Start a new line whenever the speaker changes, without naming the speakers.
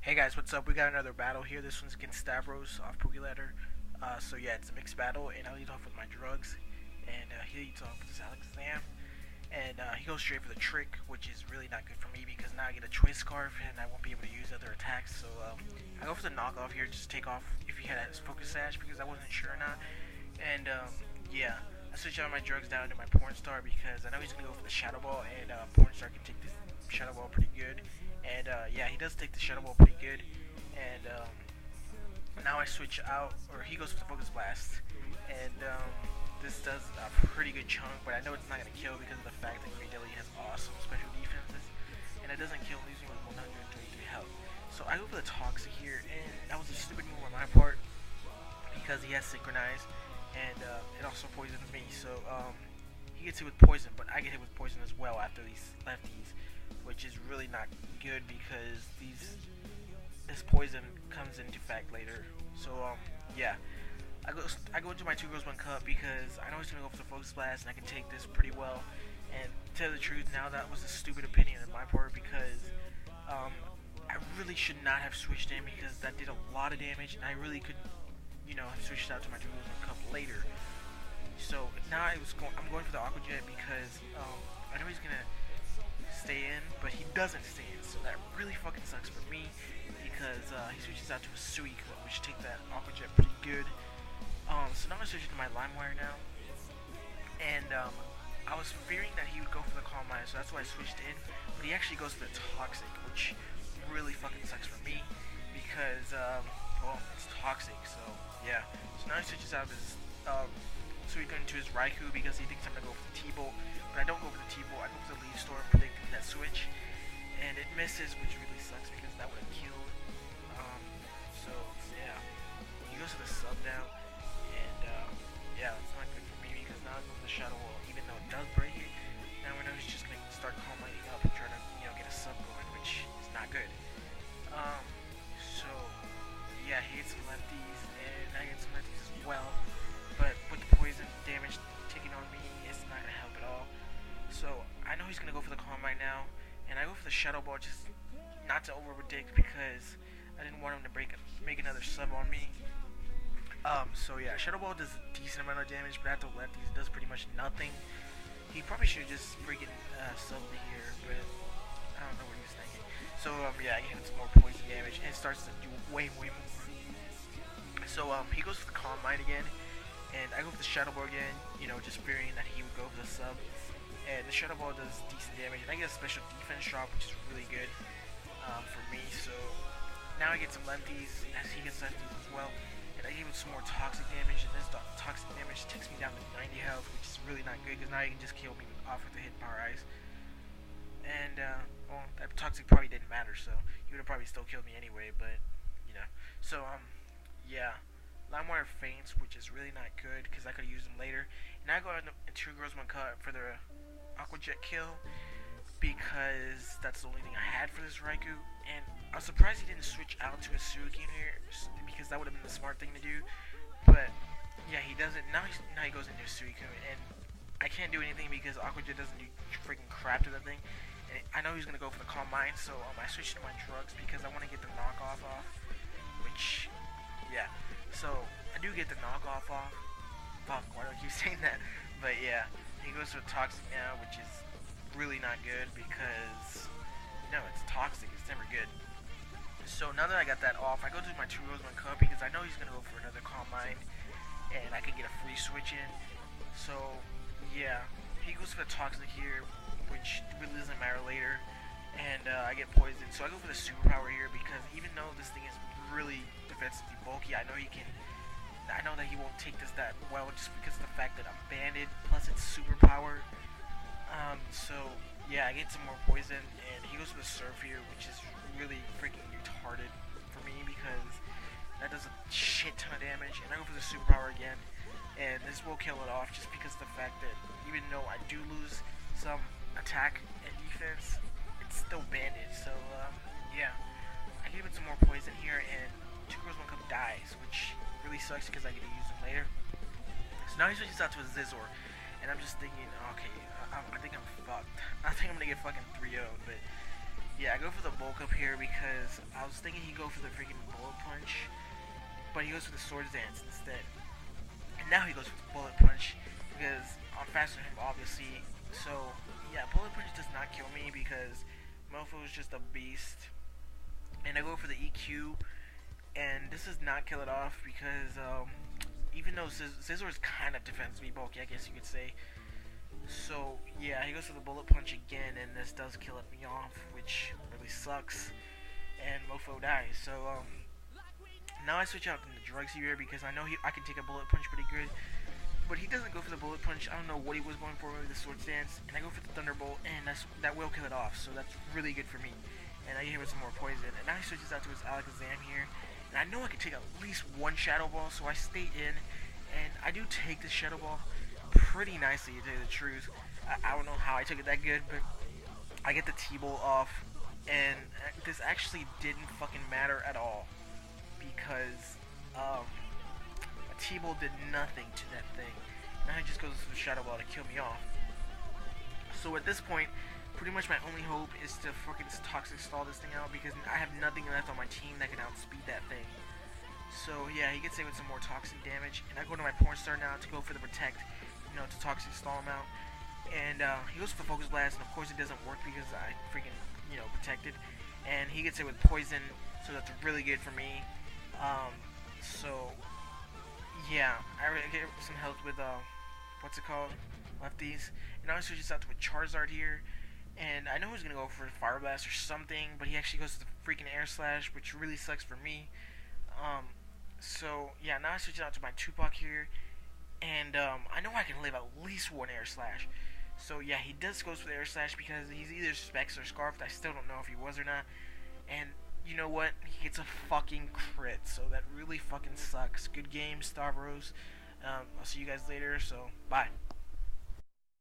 Hey guys, what's up? We got another battle here. This one's against Stavros off pokeladder. So yeah, it's a mixed battle, and I lead off with my drugs, and he leads off with his Alakazam, and he goes straight for the trick, which is really not good for me because now I get a choice scarf and I won't be able to use other attacks. So I go for the knockoff here, just take off if he had his focus sash because I wasn't sure or not, and yeah. I switch out my drugs down to my porn star because I know he's gonna go for the shadow ball, and porn star can take this shadow ball pretty good. And yeah, he does take the shadow ball pretty good. And now I switch out, or he goes for the focus blast. And this does a pretty good chunk, but I know it's not gonna kill because of the fact that Greedilly has awesome special defenses, and it doesn't kill losing with 133 health. So I go for the toxic here, and that was a stupid move on my part because he has synchronized, and it also poisons me. So he gets hit with poison, but I get hit with poison as well after these lefties, which is really not good because this poison comes into fact later. So yeah, I go into my 2 girls 1 cup because I know he's gonna go for the focus blast and I can take this pretty well. And to tell the truth, now that was a stupid opinion on my part because I really should not have switched in because that did a lot of damage and I really could, have switched out to my 2 girls 1 cup later. So now I'm going for the Aqua Jet because I know he's gonna stay in, but he doesn't stay in, so that really fucking sucks for me because he switches out to a Suicune, which take that Aqua Jet pretty good. So now I'm switching to my Limewire now, and I was fearing that he would go for the Calm Mind, so that's why I switched in, but he actually goes for the Toxic, which really fucking sucks for me because, well, it's Toxic, so yeah. So now he switches out of his Suicune into his Raikou because he thinks I'm gonna go for the T-Bolt, but I don't go for the T-Bolt, I go for the Leaf Storm predicting that switch, and it misses, which really sucks because that would have killed. So yeah, he goes to the sub now, and yeah, it's not good for me because now I go for the Shadow Wall, even though it does break it. Now we know he's just gonna start calm lighting up and try to get a sub going, which is not good. So yeah, he gets some lefties, and I get some lefties as well. But with the poison damage taking on me, it's not gonna help at all. So I know he's gonna go for the Calm Mind now, and I go for the Shadow Ball just not to over predict because I didn't want him to make another sub on me. So yeah, Shadow Ball does a decent amount of damage, but after lefties it does pretty much nothing. He probably should have just freaking subbed me here, but I don't know what he was thinking. So yeah, I get some more poison damage, and it starts to do way more. So he goes for the Calm Mind again, and I go for the Shadow Ball again, just fearing that he would go for the sub. And the Shadow Ball does decent damage, and I get a special defense drop, which is really good for me. So now I get some lefties, as he gets lefties as well. And I give him some more toxic damage, and this toxic damage takes me down to 90 health, which is really not good, because now you can just kill me off with the hidden power ice. And, well, that toxic probably didn't matter, so he would have probably still killed me anyway, but, So, yeah. Limewire feints, which is really not good, because I could have used them later. And I go into 2 girls 1 cup for the Aqua Jet kill, because that's the only thing I had for this Raikou. And I was surprised he didn't switch out to a Suicune here, because that would have been the smart thing to do. But yeah, he doesn't. Now he goes into a Suicune, and I can't do anything because Aqua Jet doesn't do freaking crap to that thing. And I know he's gonna go for the Calm Mind, so I switched to my drugs because I want to get the knockoff off. Which, yeah. So I do get the knockoff off. Fuck, why do I keep saying that? But yeah, he goes for Toxic now, which is really not good because it's toxic. It's never good. So now that I got that off, I go to my 2 girls 1 cup because I know he's gonna go for another Calm Mind, and I can get a free switch in. So yeah, he goes for the Toxic here, which really doesn't matter later, and I get poisoned. So I go for the Superpower here because even though this thing is really defensively bulky, I know that he won't take this that well just because of the fact that I'm banded, plus it's Superpower. So yeah, I get some more poison, and he goes for the Surf here, which is really freaking retarded for me because that does a shit ton of damage. And I go for the Superpower again, and this will kill it off just because of the fact that even though I do lose some attack and defense, it's still banded. So yeah, I give it some more poison here, and 2 girls 1 cup dies, which really sucks because I get to use them later. So now he switches out to a Zizor, and I'm just thinking, okay, I think I'm fucked. I think I'm gonna get fucking 3-0'd, but yeah, I go for the bulk up here because I was thinking he'd go for the freaking bullet punch, but he goes for the sword dance instead. And now he goes for the bullet punch because I'm faster than him, obviously. So yeah, bullet punch does not kill me because Mofo is just a beast. And I go for the EQ, and this does not kill it off because even though Scizor's kind of defensively bulky, I guess you could say. So yeah, he goes for the bullet punch again, and this does kill me off, which really sucks. And Mofo dies. So now I switch out to the drugs here because I know I can take a bullet punch pretty good. But he doesn't go for the bullet punch. I don't know what he was going for with the sword stance. And I go for the thunderbolt, and that will kill it off. So that's really good for me. And I hit with some more poison. And now he switches out to his Alakazam here. And I know I can take at least one Shadow Ball, so I stay in. And I do take the Shadow Ball pretty nicely, to tell you the truth. I don't know how I took it that good, but I get the T-Bolt off. And this actually didn't fucking matter at all. Because a T-Bolt did nothing to that thing. Now he just goes to the Shadow Ball to kill me off. So at this point, pretty much my only hope is to fucking Toxic Stall this thing out because I have nothing left on my team that can outspeed that thing. So yeah, he gets hit with some more toxic damage, and I go to my Porn Star now to go for the Protect, you know, to Toxic Stall him out. And he goes for the Focus Blast, and of course it doesn't work because I freaking, you know, protected. And he gets hit with Poison, so that's really good for me. So yeah, I get some help with what's it called, lefties. And now he switches out to a Charizard here, and I know he's gonna go for Fire Blast or something, but he actually goes to the freaking Air Slash, which really sucks for me. So yeah, now I switch out to my Tupac here, and I know I can live at least one Air Slash. So yeah, he does goes for the Air Slash because he's either Specs or Scarfed. I still don't know if he was or not. And you know what? He gets a fucking crit, so that really fucking sucks. Good game, Stavros. I'll see you guys later, so bye.